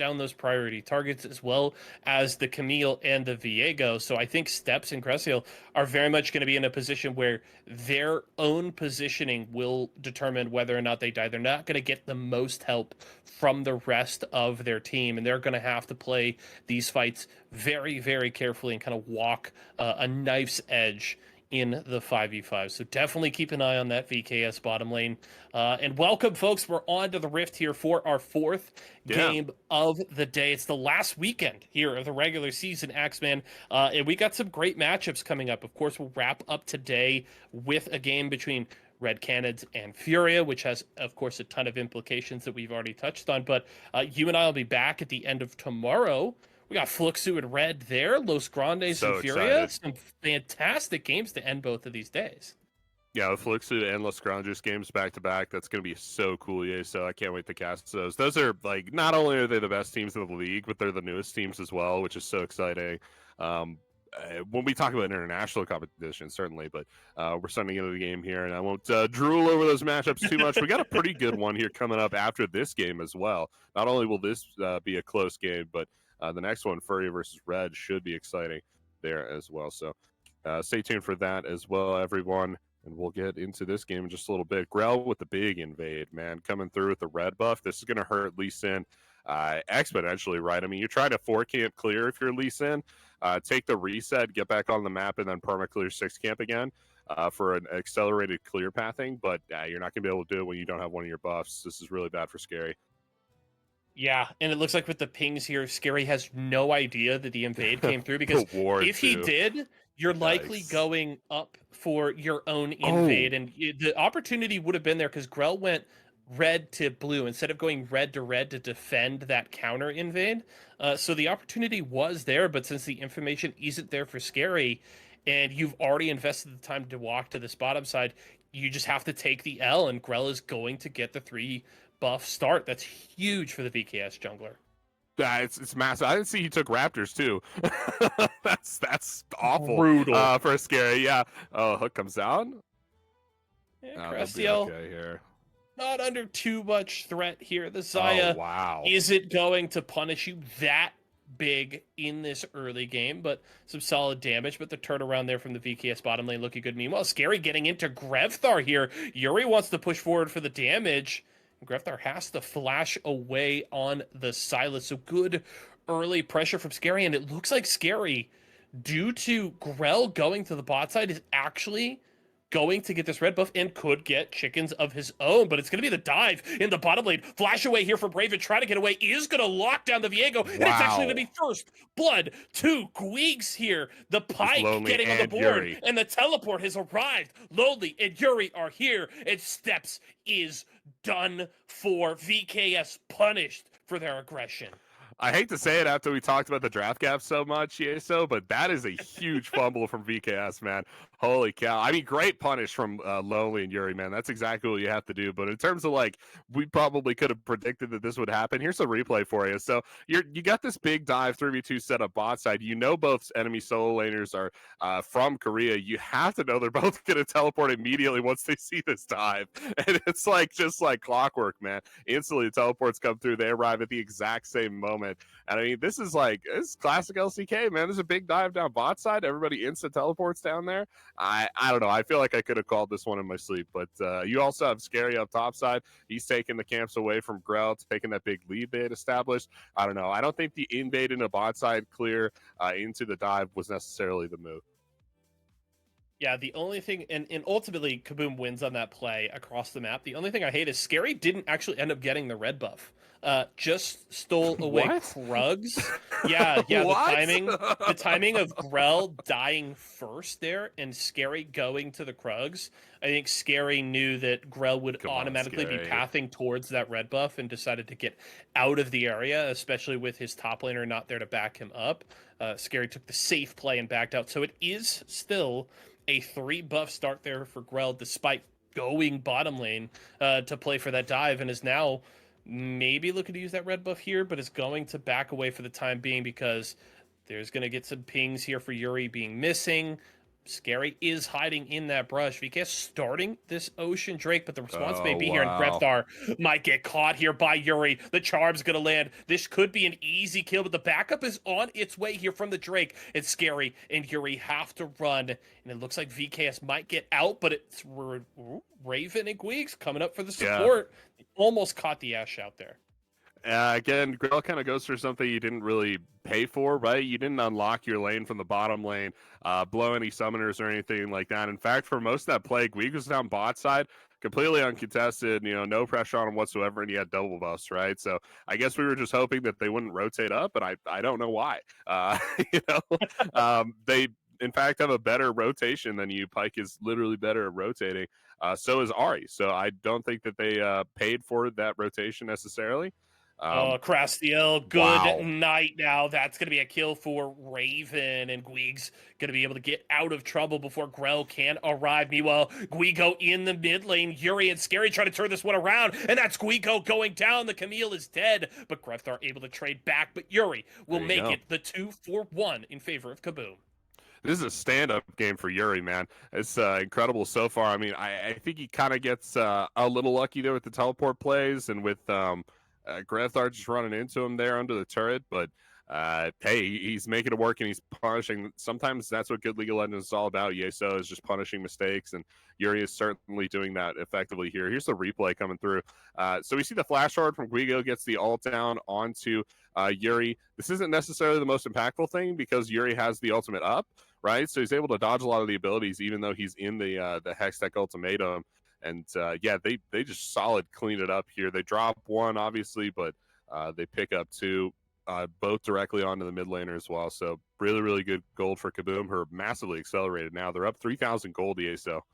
down those priority targets as well as the Camille and the Viego. So I think Steps and Greciel are very much going to be in a position where their own positioning will determine whether or not they die. They're not going to get the most help from the rest of their team, and they're going to have to play these fights very, very carefully and kind of walk a knife's edge in the 5v5. So definitely keep an eye on that VKS bottom lane. And welcome, folks. We're on to the Rift here for our fourth game of the day. It's the last weekend here of the regular season, Axeman. And we got some great matchups coming up. Of course, we'll wrap up today with a game between Red Canids and Furia, which has, of course, a ton of implications that we've already touched on. But you and I will be back at the end of tomorrow. We got Fluxu and Red there, Los Grandes and Furia. Some fantastic games to end both of these days. Yeah, with Fluxu and Los Grandes games back to back, that's going to be so cool, yeah. So I can't wait to cast those. Those are, like, not only are they the best teams in the league, but they're the newest teams as well, which is so exciting. When we talk about international competition, certainly, but we're starting to get into the game here, and I won't drool over those matchups too much. We got a pretty good one here coming up after this game as well. Not only will this be a close game, but the next one, Furia versus Red, should be exciting there as well. So stay tuned for that as well, everyone. And we'll get into this game in just a little bit. Grell with the big invade, man, coming through with the red buff. This is going to hurt Lee Sin exponentially, right? I mean, you're trying to 4-camp clear if you're Lee Sin. Take the reset, get back on the map, and then perma-clear 6-camp again for an accelerated clear pathing. But you're not going to be able to do it when you don't have one of your buffs. This is really bad for Scary. Yeah, and it looks like with the pings here, Scary has no idea that the invade came through, because if he did, you're likely going up for your own invade, and the opportunity would have been there because Grell went red to blue instead of going red to defend that counter invade. So the opportunity was there, but since the information isn't there for Scary, and you've already invested the time to walk to this bottom side, you just have to take the L, and Grell is going to get the 3 buff start. That's huge for the VKS jungler. It's massive. I didn't see he took Raptors too. that's awful. Brutal for a Scary. Yeah. Oh, Hook comes down. Yeah, Crestiel, okay here. Not under too much threat here. The Xayah isn't going to punish you that big in this early game, but some solid damage. But the turnaround there from the VKS bottom lane looking good. Meanwhile, Scary getting into Grevthar here. Yuri wants to push forward for the damage. Grevthar has to flash away on the Silas. So good early pressure from Scary, and it looks like Scary, due to Grell going to the bot side, is actually going to get this red buff and could get chickens of his own, but it's going to be the dive in the bottom lane. Flash away here from Raven, trying to get away, is going to lock down the Viego, and it's actually going to be first blood to Guigs here. The Pike getting on the board, Yuri. And the teleport has arrived. Lonely and Yuri are here, and Steps is done for. VKS punished for their aggression. I hate to say it after we talked about the draft gap so much, Yeso, but that is a huge fumble from VKS, man. Holy cow. I mean, great punish from Lonely and Yuri, man. That's exactly what you have to do. But in terms of, like, we probably could have predicted that this would happen. Here's a replay for you. So you got this big dive 3v2 setup bot side. You know both enemy solo laners are from Korea. You have to know they're both going to teleport immediately once they see this dive. And it's like just like clockwork, man. Instantly the teleports come through. They arrive at the exact same moment. And I mean, this is classic LCK, man. There's a big dive down bot side. Everybody instant teleports down there. I don't know. I feel like I could have called this one in my sleep, but you also have Scary up top side. He's taking the camps away from Grell, taking that big lead they had established. I don't know. I don't think the invade in a bot side clear into the dive was necessarily the move. Yeah, the only thing, and ultimately Kabum wins on that play across the map. The only thing I hate is Scary didn't actually end up getting the red buff. Just stole away Krugs. Yeah, the timing of Grell dying first there and Scary going to the Krugs. I think Scary knew that Grell would automatically be pathing towards that red buff and decided to get out of the area, especially with his top laner not there to back him up. Scary took the safe play and backed out. So it is still a 3 buff start there for Grell, despite going bottom lane to play for that dive, and is now maybe looking to use that red buff here, but is going to back away for the time being because there's going to get some pings here for Yuri being missing. Scary is hiding in that brush. VK starting this Ocean Drake, but the response may Oh, be here, and wow. Grepthar might get caught here by Yuri. The charm's gonna land. This could be an easy kill, but the backup is on its way here from the Drake. It's Scary and Yuri have to run, and it looks like VKS might get out, but it's Raven and Gweeks coming up for the Yeah. support. Almost caught the Ash out there. Again, Grell kind of goes for something you didn't really pay for, right? You didn't unlock your lane from the bottom lane, blow any summoners or anything like that. In fact, for most of that play, Gweek was down bot side, completely uncontested, no pressure on him whatsoever, and he had double buffs, right? So I guess we were just hoping that they wouldn't rotate up, but I don't know why. They in fact have a better rotation than you. Pyke is literally better at rotating. So is Ari. So I don't think that they paid for that rotation necessarily. Crastiel, good Wow. night now. That's going to be a kill for Raven, and Gweeg's going to be able to get out of trouble before Grell can arrive. Meanwhile, Guigo in the mid lane. Yuri and Scary try to turn this one around, and that's Guigo going down. The Camille is dead, but Grefthar able to trade back, but Yuri will make it the 2-4-1 in favor of Kabum. This is a stand-up game for Yuri, man. It's incredible so far. I mean, I think he kind of gets a little lucky there with the teleport plays and with Grefthar just running into him there under the turret, but hey, he's making it work and he's punishing. Sometimes that's what good League of Legends is all about. Yeso is just punishing mistakes, and Yuri is certainly doing that effectively here. Here's the replay coming through. So we see the flash forward from Guigo gets the ult down onto Yuri. This isn't necessarily the most impactful thing because Yuri has the ultimate up, right? So he's able to dodge a lot of the abilities, even though he's in the Hextech ultimatum. And yeah, they just solid clean it up here. They drop one, obviously, but they pick up two, both directly onto the mid laner as well. So really, really good gold for Kabum. Her massively accelerated now. They're up 3,000 gold, ESO.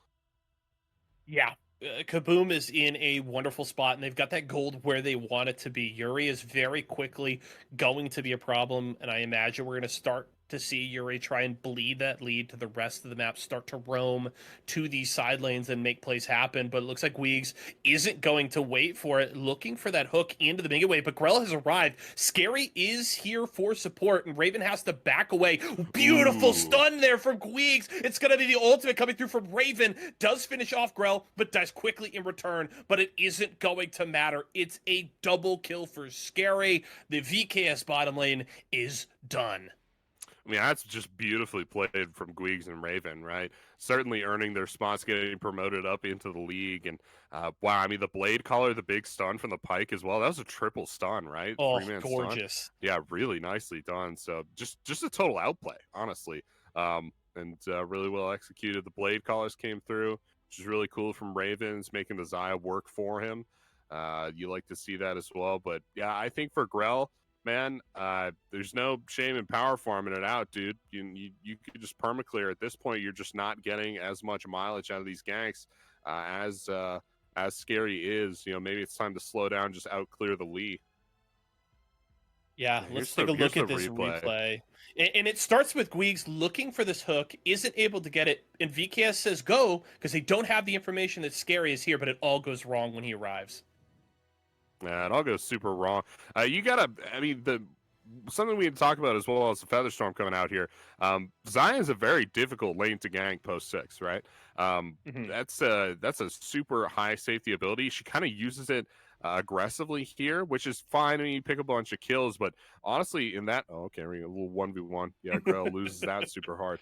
Yeah. Kabum is in a wonderful spot, and they've got that gold where they want it to be. Yuri is very quickly going to be a problem, and I imagine we're going to start to see Yuri try and bleed that lead to the rest of the map, start to roam to these side lanes and make plays happen. But it looks like Weegs isn't going to wait for it, looking for that hook into the mega wave. But Grell has arrived. Scary is here for support, and Raven has to back away. Beautiful stun there from Weegs. It's going to be the ultimate coming through from Raven. Does finish off Grell, but dies quickly in return. But it isn't going to matter. It's a double kill for Scary. The VKS bottom lane is done. I mean, that's just beautifully played from Gweeks and Raven, right? Certainly earning their spots, getting promoted up into the league. And wow, I mean, the Blade Caller, the big stun from the Pyke as well. That was a triple stun, right? Oh, Three-man gorgeous. Stun. Yeah, really nicely done. So just a total outplay, honestly. And really well executed. The Blade Callers came through, which is really cool from Ravens, making the Xayah work for him. You like to see that as well. But yeah, I think for Grell, man, there's no shame in power farming it out, dude. You could just permaclear at this point. You're just not getting as much mileage out of these ganks as Scary is. Maybe it's time to slow down, just out clear the Lee. Yeah, let's take a look at this replay. And it starts with Gweeks looking for this hook, isn't able to get it, and VKS says go, because they don't have the information that Scary is here, but it all goes wrong when he arrives. Yeah, it all goes super wrong. You gotta, I mean, something we had to talk about as well as the Featherstorm coming out here. Xayah is a very difficult lane to gank post 6, right? That's a super high safety ability. She kind of uses it aggressively here, which is fine. I mean, you pick a bunch of kills, but honestly, in that, okay, we're a little 1v1. Yeah, Grell loses that super hard.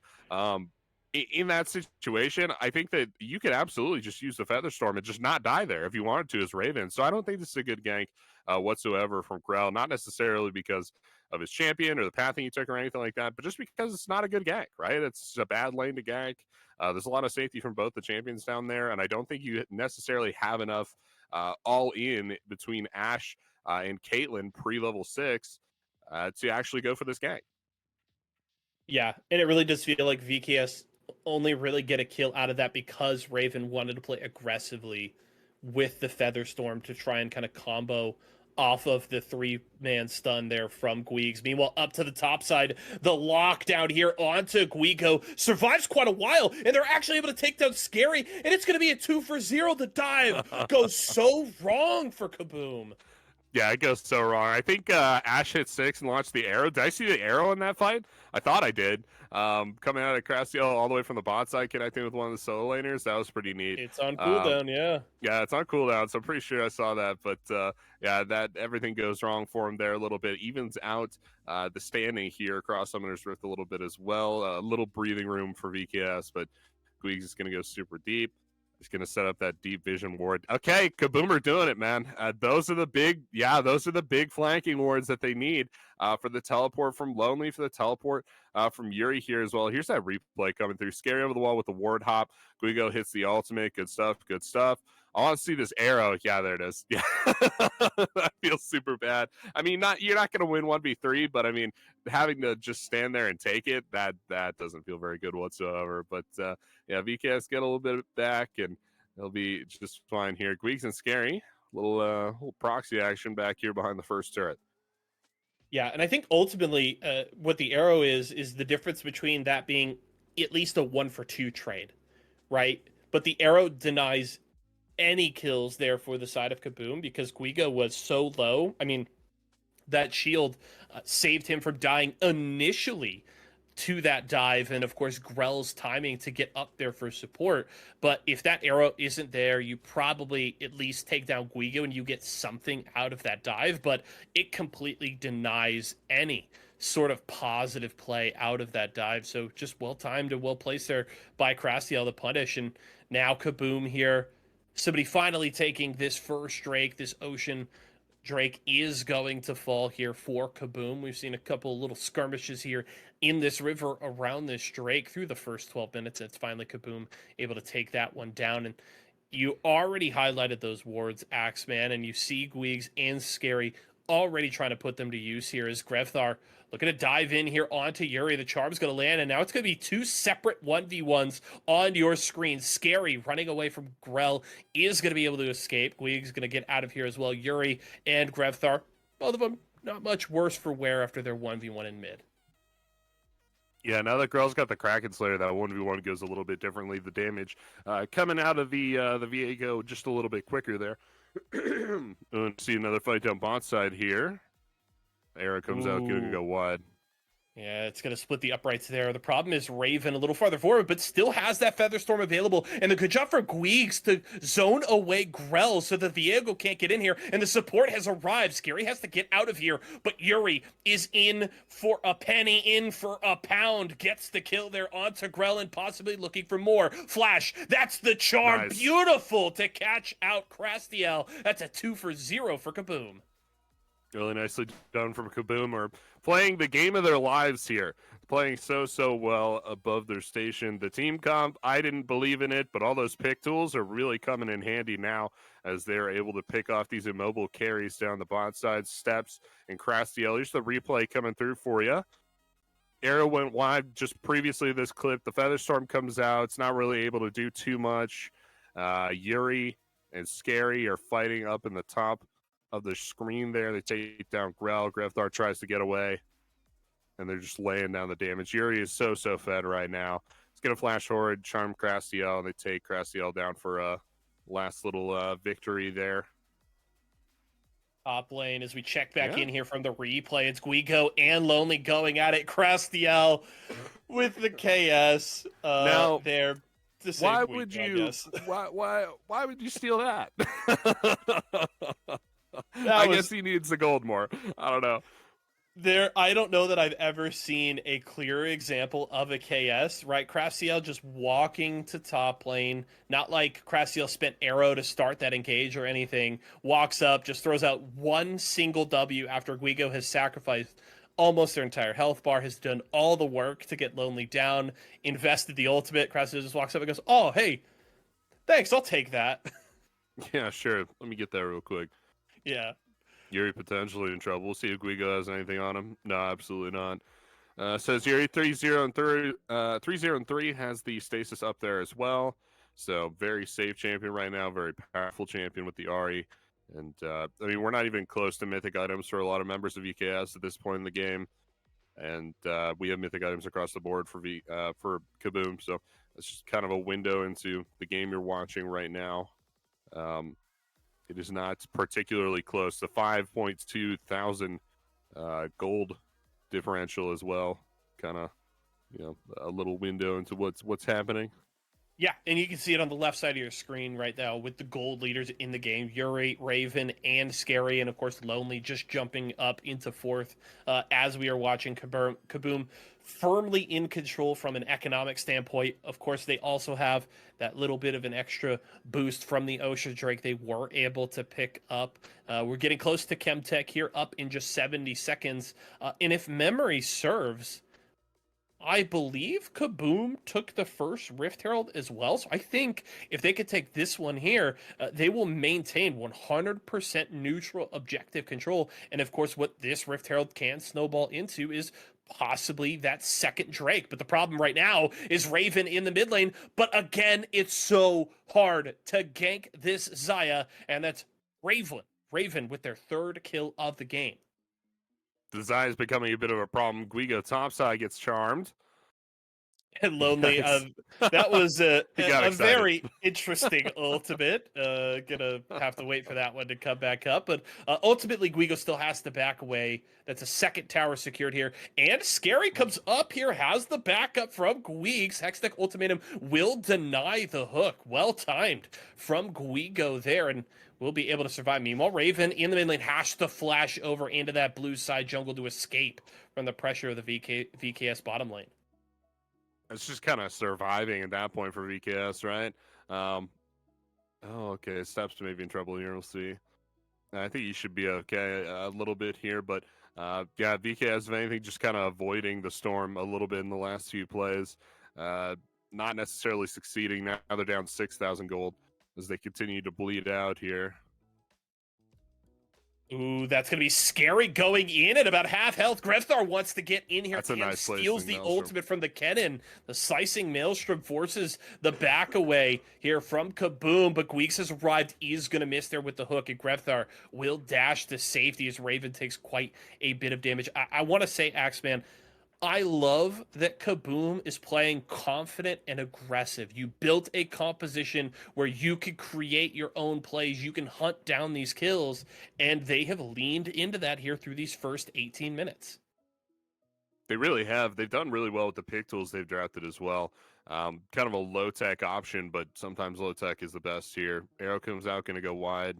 In that situation, I think that you could absolutely just use the Featherstorm and just not die there if you wanted to as Raven. So I don't think this is a good gank whatsoever from Grell, not necessarily because of his champion or the pathing he took or anything like that, but just because it's not a good gank, right? It's a bad lane to gank. There's a lot of safety from both the champions down there, and I don't think you necessarily have enough all in between Ashe and Caitlyn pre-level 6 to actually go for this gank. Yeah, and it really does feel like VKS only really get a kill out of that because Raven wanted to play aggressively with the Featherstorm to try and kind of combo off of the 3-man stun there from Gweeks. Meanwhile, up to the top side, the lockdown here onto Guigo survives quite a while, and they're actually able to take down Scary, and it's going to be a 2-for-0. The dive goes so wrong for Kabum. Yeah, it goes so wrong. I think Ash hit 6 and launched the arrow. Did I see the arrow in that fight? I thought I did. Coming out of Crassio all the way from the bot side, connecting with one of the solo laners. That was pretty neat. It's on Um, cooldown, yeah. yeah, it's on cooldown, so I'm pretty sure I saw that. But yeah, that everything goes wrong for him there a little bit. Evens out the standing here across Summoner's Rift a little bit as well. A little breathing room for VKS, but Guigs is going to go super deep. He's going to set up that deep vision ward. Okay, Kaboomer doing it, man. Those are the big flanking wards that they need for the teleport from Lonely, for the teleport from Yuri here as well. Here's that replay coming through. Scary over the wall with the ward hop. Guigo hits the ultimate. Good stuff, good stuff. I want to see this arrow. Yeah, there it is. Yeah, that feels super bad. I mean, you're not going to win 1v3, but I mean, having to just stand there and take it, that doesn't feel very good whatsoever. But yeah, VKS get a little bit back, and they'll be just fine here. Gweeks and Scary, little proxy action back here behind the first turret. Yeah, and I think ultimately what the arrow is the difference between that being at least a 1-for-2 trade, right? But the arrow denies any kills there for the side of Kaboom because Guigo was so low. I mean, that shield saved him from dying initially to that dive, and of course Grell's timing to get up there for support. But if that arrow isn't there, you probably at least take down Guigo and you get something out of that dive, but it completely denies any sort of positive play out of that dive. So just well timed and well placed there by Crastiel to punish. And now Kaboom here, somebody finally taking this first Drake, this Ocean Drake is going to fall here for Kaboom. We've seen a couple little skirmishes here in this river around this Drake through the first 12 minutes. And it's finally Kaboom able to take that one down. And you already highlighted those wards, Axeman, and you see Gweegs and Scary already trying to put them to use here as Grevthar looking to dive in here onto Yuri. The charm's going to land, and now it's going to be two separate 1v1s on your screen. Scary running away from Grell is going to be able to escape. Gweeg's going to get out of here as well. Yuri and Grevthar, both of them not much worse for wear after their 1v1 in mid. Yeah, now that Grell's got the Kraken Slayer, that 1v1 goes a little bit differently. The damage coming out of the Viego just a little bit quicker there. See another fight down bot side here. Arrow comes out, going to go wide. Yeah, it's going to split the uprights there. The problem is Raven a little farther forward, but still has that Featherstorm available. And a good job for Gweegs to zone away Grell so that Viego can't get in here. And the support has arrived. Scary has to get out of here. But Yuri is in for a penny, in for a pound. Gets the kill there onto Grell and possibly looking for more. Flash, that's the charm. Nice. Beautiful to catch out Crastiel. That's a 2-for-0 for Kaboom. Really nicely done from Kaboom, are playing the game of their lives here. Playing so well above their station. The team comp, I didn't believe in it, but all those pick tools are really coming in handy now as they're able to pick off these immobile carries down the bot side. Steps and Crastiel. Here's the replay coming through for you. Arrow went wide just previously this clip. The Featherstorm comes out. It's not really able to do too much. Yuri and Scary are fighting up in the top of the screen there. They take down Grell. Grevthar tries to get away, and they're just laying down the damage. Yuri is so fed right now. He's going to flash forward, charm Crastiel, and they take Crastiel down for a last little victory there. Top lane as we check back in here from the replay. It's Guigo and Lonely going at it. Crastiel with the KS. Now, there. Why would you? Why would you steal that? I guess he needs the gold more. I don't know. I don't know that I've ever seen a clearer example of a KS, right? Crastiel just walking to top lane, not like Crastiel spent arrow to start that engage or anything, walks up, just throws out one single W after Guigo has sacrificed almost their entire health bar, has done all the work to get Lonely down, invested the ultimate. Crastiel just walks up and goes, oh, hey, thanks, I'll take that. Yeah, sure. Let me get that real quick. Yeah. Yuri potentially in trouble. We'll see if Guigo has anything on him. No, absolutely not. Says Yuri 3-0-3 has the stasis up there as well. So very safe champion right now. Very powerful champion with the Ahri. And I mean, we're not even close to mythic items for a lot of members of EKS at this point in the game. And we have mythic items across the board for Kaboom. So it's just kind of a window into the game you're watching right now. It is not particularly close. The 5.2 thousand gold differential as well. Kind of, a little window into what's happening. Yeah, and you can see it on the left side of your screen right now with the gold leaders in the game. Yuri, Raven, and Scary, and of course Lonely just jumping up into fourth as we are watching Kaboom firmly in control from an economic standpoint. Of course, they also have that little bit of an extra boost from the Osha Drake they were able to pick up. We're getting close to Chemtech here, up in just 70 seconds. And if memory serves, I believe Kaboom took the first Rift Herald as well. So I think if they could take this one here, they will maintain 100% neutral objective control. And of course, what this Rift Herald can snowball into is possibly that second Drake. But the problem right now is Raven in the mid lane. But again, it's so hard to gank this Xayah. And that's Raven with their third kill of the game. The Xayah is becoming a bit of a problem. Guigo topside gets charmed. And Lonely. Guys, That was he got a excited. very interesting ultimate. Gonna have to wait for that one to come back up. But ultimately, Guigo still has to back away. That's a second tower secured here. And Scary comes up here, has the backup from Guigs. Hextech Ultimatum will deny the hook. Well timed from Guigo there. And will be able to survive. Meanwhile, Raven in the mid lane has to flash over into that blue side jungle to escape from the pressure of the VKS bottom lane. It's just kind of surviving at that point for VKS, right? Okay. Steps may be in trouble here. We'll see. I think he should be okay a little bit here, but yeah, VKS, if anything, just kind of avoiding the storm a little bit in the last few plays. Not necessarily succeeding. Now they're down 6,000 gold as they continue to bleed out here. Ooh, that's going to be Scary going in at about half health. Grevthar wants to get in here. That's a nice steals the Maelstrom. ultimate from the Kennen. The slicing Maelstrom forces the back away here from Kaboom, but Gweeks has arrived. Is going to miss there with the hook, and Grevthar will dash to safety as Raven takes quite a bit of damage. I want to say, Axeman, I love that Kaboom is playing confident and aggressive. You built a composition where you could create your own plays. You can hunt down these kills, and they have leaned into that here through these first 18 minutes. They really have. They've done really well with the pick tools they've drafted as well. Kind of a low-tech option, but sometimes low-tech is the best here. Arrow comes out, going to go wide.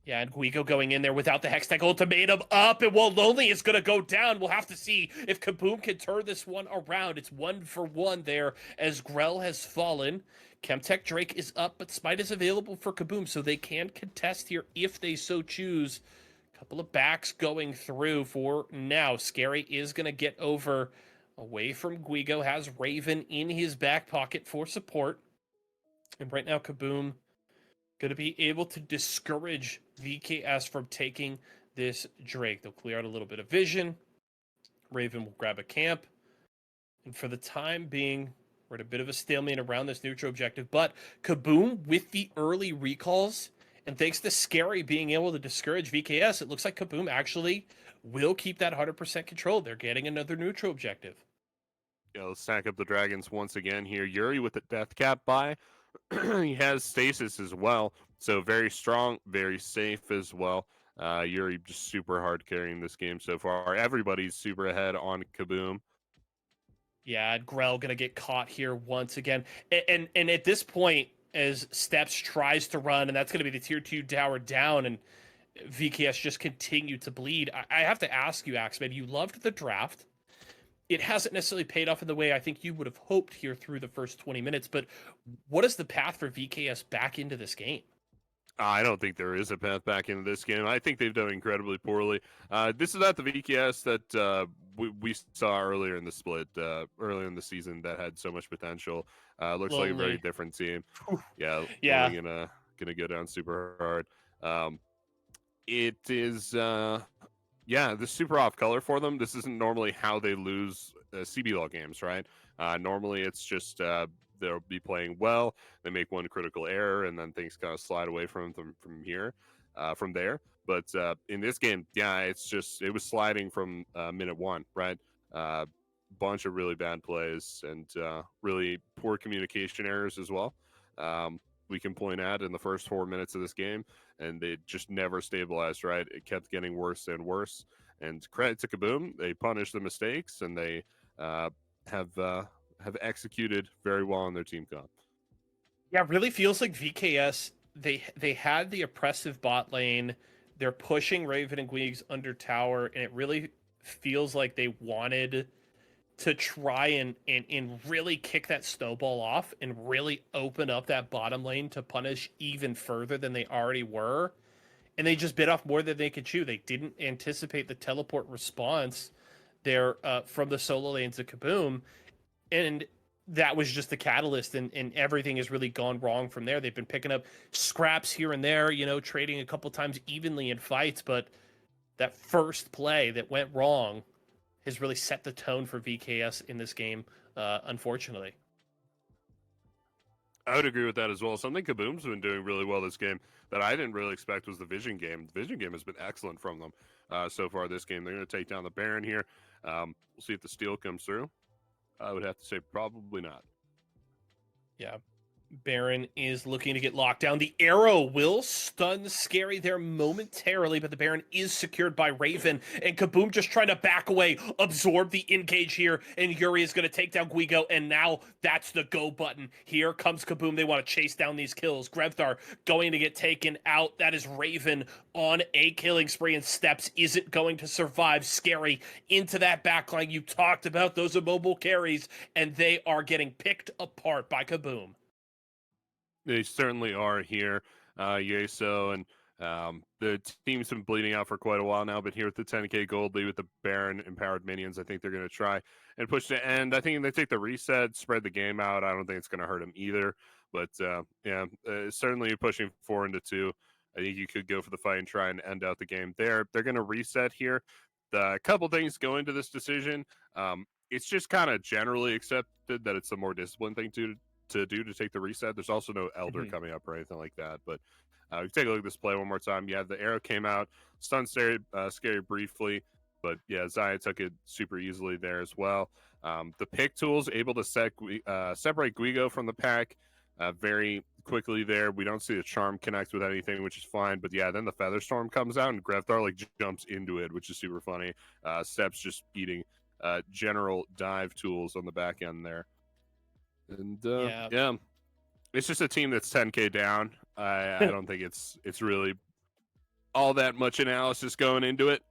Yeah, and Guigo going in there without the Hextech Ultimatum up, and while Lonely is going to go down, we'll have to see if Kaboom can turn this one around. It's 1-for-1 there as Grell has fallen. Chemtech Drake is up, but Smite is available for Kaboom, so they can contest here if they so choose. Couple of backs going through for now. Scary is going to get over away from Guigo, has Raven in his back pocket for support. And right now, Kaboom going to be able to discourage VKS from taking this Drake. They'll clear out a little bit of vision. Raven will grab a camp. And for the time being, we're at a bit of a stalemate around this neutral objective. But Kaboom, with the early recalls, and thanks to Scary being able to discourage VKS, it looks like Kaboom actually will keep that 100% control. They're getting another neutral objective. Yeah, let's stack up the dragons once again here. Yuri with the death cap buy. He has stasis as well, so very strong, very safe as well. Yuri just super hard carrying this game so far. Everybody's super ahead on Kaboom. Yeah, Grell gonna get caught here once again, and at this point, as Steps tries to run, and that's gonna be the tier 2 tower down, and VKS just continue to bleed. I have to ask you, Axeman, you loved the draft. It hasn't necessarily paid off in the way I think you would have hoped here through the first 20 minutes, but what is the path for VKS back into this game? I don't think there is a path back into this game. I think they've done incredibly poorly. This is not the VKS that we saw earlier in the split, earlier in the season that had so much potential. Looks like a very different team. Yeah, yeah. Gonna go down super hard. It is, yeah, this super off color for them. This isn't normally how they lose CBLOL games, right? Normally it's just they'll be playing well, they make one critical error, and then things kind of slide away from them from there. But in this game, yeah, it was sliding from minute one, right? Bunch of really bad plays and really poor communication errors as well. we can point at in the first 4 minutes of this game, and it just never stabilized. Right, it kept getting worse and worse. And credit to Kabum, they punished the mistakes, and they uh, have executed very well on their team comp. Yeah, it really feels like VKS. They had the oppressive bot lane. They're pushing Raven and Gweegs under tower, and it really feels like they wanted to try and really kick that snowball off and really open up that bottom lane to punish even further than they already were. And they just bit off more than they could chew. They didn't anticipate the teleport response there from the solo lanes of Kaboom. And that was just the catalyst, and everything has really gone wrong from there. They've been picking up scraps here and there, trading a couple times evenly in fights, but that first play that went wrong has really set the tone for VKS in this game, unfortunately. I would agree with that as well. Something Kaboom's been doing really well this game that I didn't really expect was the vision game. The vision game has been excellent from them so far this game. They're going to take down the Baron here. We'll see if the steal comes through. I would have to say probably not. Yeah. Baron is looking to get locked down. The arrow will stun Scary there momentarily, but the Baron is secured by Raven, and Kaboom just trying to back away, absorb the engage here, and Yuri is going to take down Guigo, and now that's the go button. Here comes Kaboom. They want to chase down these kills. Grevthar going to get taken out. That is Raven on a killing spree, and Steps isn't going to survive. Scary into that backline. You talked about those immobile carries, and they are getting picked apart by Kaboom. They certainly are here, Yeso, and the team's been bleeding out for quite a while now, but here with the 10k gold lead with the Baron empowered minions, I think they're going to try and push to end. I think they take the reset, spread the game out. I don't think it's going to hurt them either, but certainly pushing 4 into 2. I think you could go for the fight and try and end out the game there. They're going to reset here. The couple things go into this decision. It's just kind of generally accepted that it's a more disciplined thing to do to take the reset. There's also no Elder coming up or anything like that. But take a look at this play one more time. Yeah, the arrow came out, stunned Scary briefly, but yeah, Zaya took it super easily there as well. The pick tools able to separate Guigo from the pack very quickly there. We don't see the charm connect with anything, which is fine. But yeah, then the Featherstorm comes out and Grevthar like jumps into it, which is super funny. Steps just eating general dive tools on the back end there. And yeah, it's just a team that's 10k down. I don't think it's really all that much analysis going into it.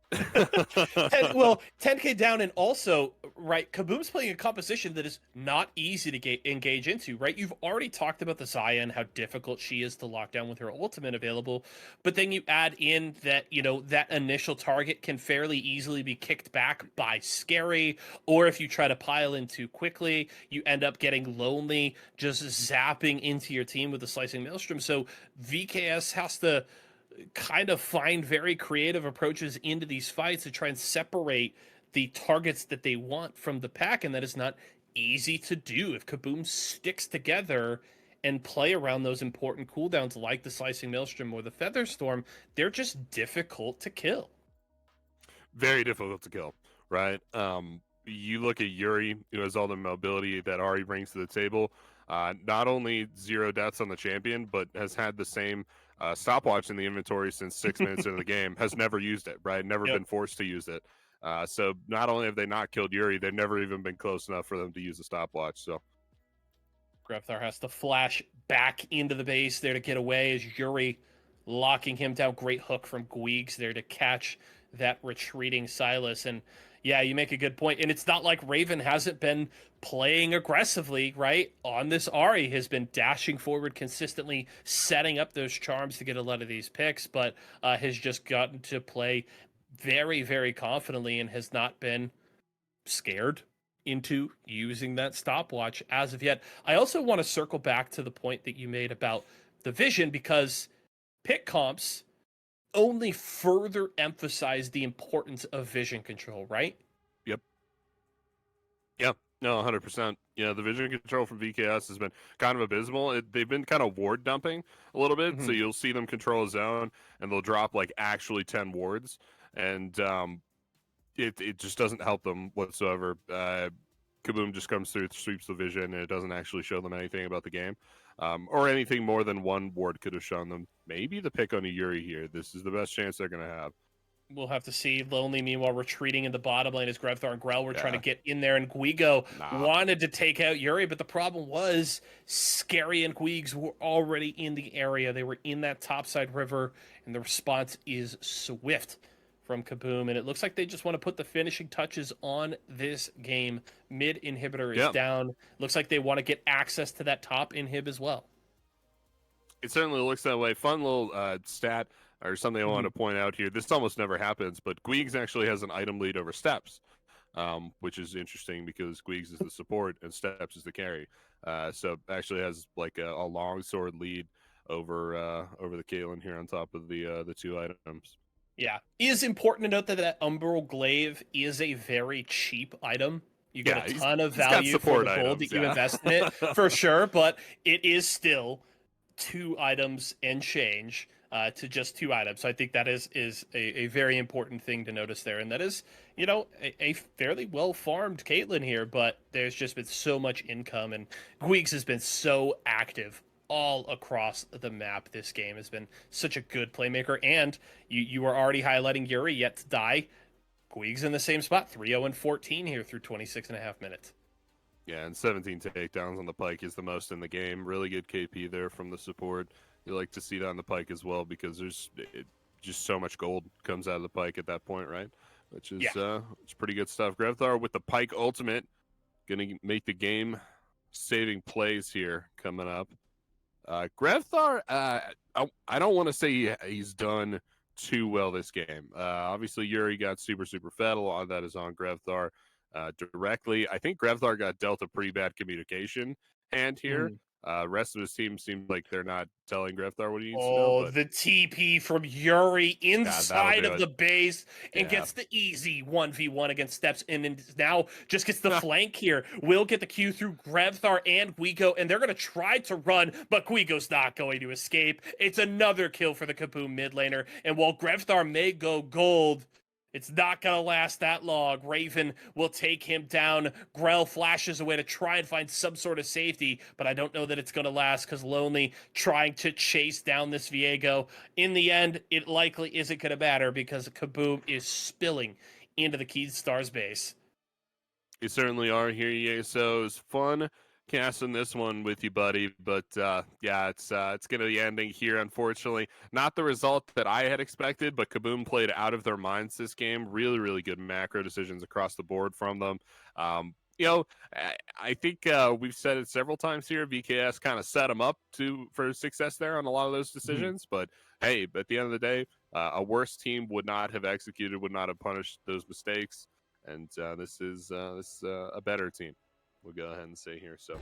Well, 10k down, and also, right, Kaboom's playing a composition that is not easy to engage into, right? You've already talked about the Zaya and how difficult she is to lock down with her ultimate available, but then you add in that, that initial target can fairly easily be kicked back by Scary, or if you try to pile in too quickly, you end up getting lonely, just zapping into your team with the Slicing Maelstrom. So VKS has to kind of find very creative approaches into these fights to try and separate the targets that they want from the pack, and that is not easy to do. If Kaboom sticks together and play around those important cooldowns like the Slicing Maelstrom or the Featherstorm, they're just difficult to kill. Very difficult to kill, right? You look at Yuri, who has all the mobility that Ari brings to the table. Not only 0 deaths on the champion, but has had the same stopwatch in the inventory since 6 minutes into the game, has never used it, right? Never been forced to use it. So not only have they not killed Yuri, they've never even been close enough for them to use the stopwatch. So Grevthar has to flash back into the base there to get away as Yuri locking him down. Great hook from Gweegs there to catch that retreating Silas. And yeah, you make a good point. And it's not like Raven hasn't been playing aggressively, right? On this Ari has been dashing forward consistently, setting up those charms to get a lot of these picks, but has just gotten to play very, very confidently and has not been scared into using that stopwatch as of yet. I also want to circle back to the point that you made about the vision, because pick comps only further emphasize the importance of vision control, right? Yep. No, 100%. Yeah, the vision control from VKS has been kind of abysmal. They've been kind of ward dumping a little bit, so you'll see them control a zone, and they'll drop like actually 10 wards, and it just doesn't help them whatsoever. Kaboom just comes through, sweeps the vision, and it doesn't actually show them anything about the game. or anything more than one ward could have shown them. Maybe the pick on a Yuri here. This is the best chance they're going to have. We'll have to see. Lonely, meanwhile, retreating in the bottom lane as Grevthar and Grell were trying to Yeah. get in there, and Guigo Nah. wanted to take out Yuri, but the problem was Scary and Guigs were already in the area. They were in that topside river, and the response is swift from Kabum, and it looks like they just want to put the finishing touches on this game. Mid inhibitor is down. Looks like they want to get access to that top inhib as well. It certainly looks that way. Fun little stat or something I want to point out here. This almost never happens, but Guigs actually has an item lead over Steps, which is interesting because Guigs is the support and Steps is the carry. So actually has like a long sword lead over the Caitlyn here on top of the two items. Yeah. It is important to note that that Umbral Glaive is a very cheap item. You get a ton of value for the gold that you invest in it, for sure, but it is still 2 items and change to just 2 items. So I think that is a very important thing to notice there. And that is, you know, a fairly well-farmed Caitlyn here, but there's just been so much income, and Guigs has been so active all across the map. This game has been such a good playmaker, and you were already highlighting Yuri yet to die. Guigs in the same spot, 3-0-14 here through 26.5 minutes. Yeah, and 17 takedowns on the Pike is the most in the game. Really good KP there from the support. You like to see that on the Pike as well because there's just so much gold comes out of the Pike at that point, right? Which is it's pretty good stuff. Grevthar with the Pike ultimate, gonna make the game saving plays here coming up. Grevthar, I don't want to say he's done too well this game. Obviously, Yuri got super fed. A lot of that is on Grevthar directly. I think Grevthar got dealt a pretty bad communication hand here. Rest of his team seems like they're not telling Grevthar what he needs to know. But the TP from Yuri inside of the base and gets the easy 1v1 against Steps, and now just gets the flank here. Will get the Q through Grevthar and Guigo, and they're going to try to run, but Guigo's not going to escape. It's another kill for the Kabum mid laner, and while Grevthar may go gold, it's not going to last that long. Raven will take him down. Grell flashes away to try and find some sort of safety, but I don't know that it's going to last because Lonely trying to chase down this Viego. In the end, it likely isn't going to matter because Kabum is spilling into the Keystars base. You certainly are here, Yeso. It's fun casting this one with you, buddy. But yeah, it's going to be ending here, unfortunately. Not the result that I had expected, but Kabum played out of their minds this game. Really good macro decisions across the board from them. You know, I think we've said it several times here. VKS kind of set them up for success there on a lot of those decisions. But hey, at the end of the day, a worse team would not have executed, would not have punished those mistakes. And this is a better team. We'll go ahead and say here. So